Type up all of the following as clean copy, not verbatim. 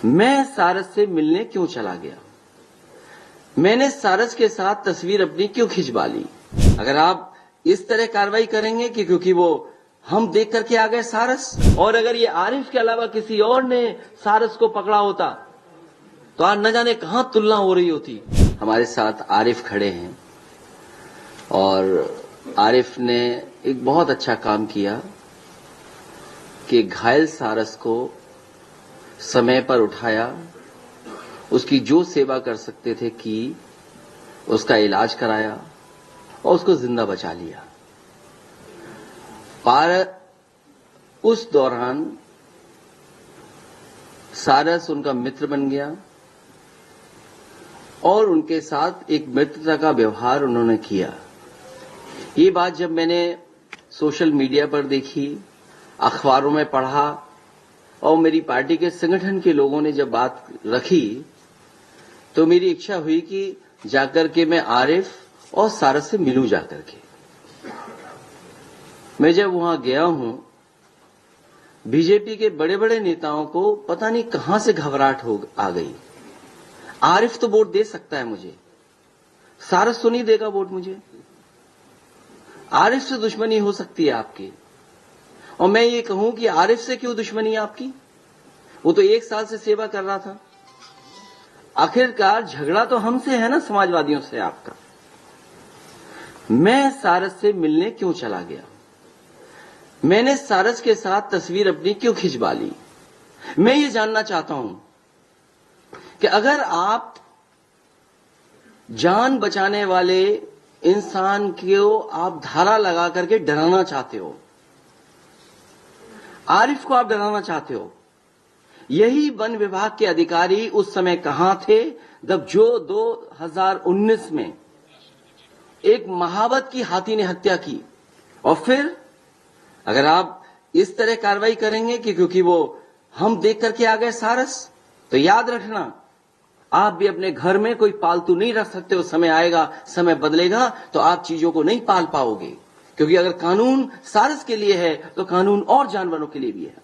मैं सारस से मिलने क्यों चला गया? मैंने सारस के साथ तस्वीर अपनी क्यों खिंचवा ली? अगर आप इस तरह कार्रवाई करेंगे कि क्योंकि वो हम देख करके आ गए सारस, और अगर ये आरिफ के अलावा किसी और ने सारस को पकड़ा होता तो आज न जाने कहां तुलना हो रही होती। हमारे साथ आरिफ खड़े हैं और आरिफ ने एक बहुत अच्छा काम किया कि घायल सारस को समय पर उठाया, उसकी जो सेवा कर सकते थे की, उसका इलाज कराया और उसको जिंदा बचा लिया। पर उस दौरान सारस उनका मित्र बन गया और उनके साथ एक मित्रता का व्यवहार उन्होंने किया। ये बात जब मैंने सोशल मीडिया पर देखी, अखबारों में पढ़ा और मेरी पार्टी के संगठन के लोगों ने जब बात रखी तो मेरी इच्छा हुई कि जाकर के मैं आरिफ और सारस से मिलूं जाकर के। मैं जब वहां गया हूं, बीजेपी के बड़े बड़े नेताओं को पता नहीं कहां से घबराहट आ गई। आरिफ तो वोट दे सकता है मुझे, सारस तो नहीं देगा वोट मुझे। आरिफ से दुश्मनी हो सकती है आपकी, और मैं ये कहूं कि आरिफ से क्यों दुश्मनी है आपकी? वो तो 1 साल से सेवा कर रहा था। आखिरकार झगड़ा तो हमसे है ना, समाजवादियों से आपका। मैं सारस से मिलने क्यों चला गया? मैंने सारस के साथ तस्वीर अपनी क्यों खिंचवा ली? मैं ये जानना चाहता हूं कि अगर आप जान बचाने वाले इंसान को आप धारा लगा करके डराना चाहते हो, आरिफ को आप डराना चाहते हो, यही वन विभाग के अधिकारी उस समय कहां थे जब जो 2019 में एक महावत की हाथी ने हत्या की? और फिर अगर आप इस तरह कार्रवाई करेंगे कि क्योंकि वो हम देख करके आ गए सारस, तो याद रखना आप भी अपने घर में कोई पालतू नहीं रख सकते हो। समय आएगा, समय बदलेगा तो आप चीजों को नहीं पाल पाओगे, क्योंकि अगर कानून सारस के लिए है तो कानून और जानवरों के लिए भी है।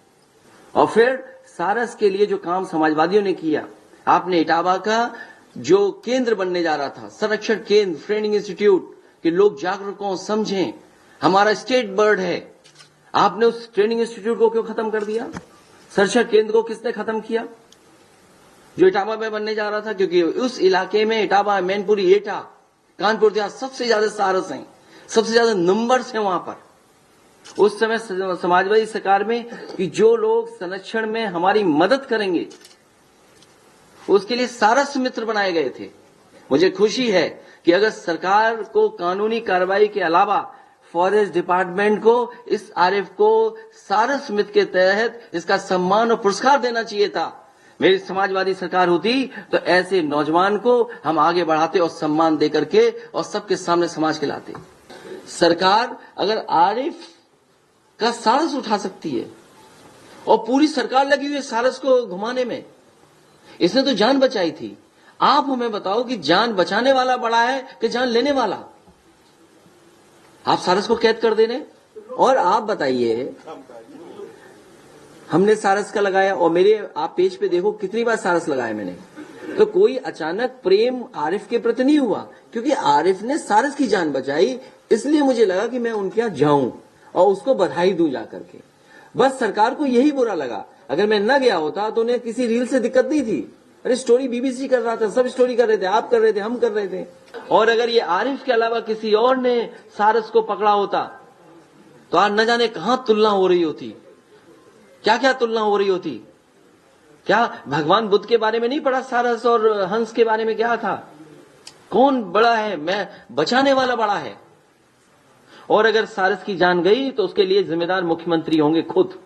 और फिर सारस के लिए जो काम समाजवादियों ने किया, आपने इटावा का जो केंद्र बनने जा रहा था, संरक्षण केंद्र, ट्रेनिंग इंस्टीट्यूट, कि लोग जागरूक हों, समझें, हमारा स्टेट बर्ड है, आपने उस ट्रेनिंग इंस्टीट्यूट को क्यों खत्म कर दिया? संरक्षण केंद्र को किसने खत्म किया जो इटावा में बनने जा रहा था? क्योंकि उस इलाके में इटावा, मैनपुरी, एटा, कानपुर देहात सबसे ज्यादा सारस हैं, सबसे ज्यादा नंबर्स हैं वहां पर। उस समय समाजवादी सरकार में कि जो लोग संरक्षण में हमारी मदद करेंगे उसके लिए सारस मित्र बनाए गए थे। मुझे खुशी है कि अगर सरकार को कानूनी कार्रवाई के अलावा फॉरेस्ट डिपार्टमेंट को इस आरिफ को सारस मित्र के तहत इसका सम्मान और पुरस्कार देना चाहिए था। मेरी समाजवादी सरकार होती तो ऐसे नौजवान को हम आगे बढ़ाते और सम्मान देकर के और सबके सामने समाज के लाते। सरकार अगर आरिफ का सारस उठा सकती है और पूरी सरकार लगी हुई है सारस को घुमाने में, इसने तो जान बचाई थी। आप हमें बताओ कि जान बचाने वाला बड़ा है कि जान लेने वाला? आप सारस को कैद कर दे रहे। और आप बताइए, हमने सारस का लगाया और मेरे आप पेज पे देखो कितनी बार सारस लगाया मैंने, तो कोई अचानक प्रेम आरिफ के प्रति नहीं हुआ, क्योंकि आरिफ ने सारस की जान बचाई। इसलिए मुझे लगा कि मैं उनके यहां जाऊं और उसको बधाई दूं जाकर के। बस सरकार को यही बुरा लगा। अगर मैं न गया होता तो उन्हें किसी रील से दिक्कत नहीं थी। अरे स्टोरी बीबीसी कर रहा था, सब स्टोरी कर रहे थे, आप कर रहे थे, हम कर रहे थे। और अगर ये आरिफ के अलावा किसी और ने सारस को पकड़ा होता तो आज न जाने कहां तुलना हो रही होती, क्या क्या तुलना हो रही होती। क्या भगवान बुद्ध के बारे में नहीं पढ़ा? सारस और हंस के बारे में क्या था? कौन बड़ा है? मैं बचाने वाला बड़ा है। और अगर सारस की जान गई तो उसके लिए जिम्मेदार मुख्यमंत्री होंगे खुद।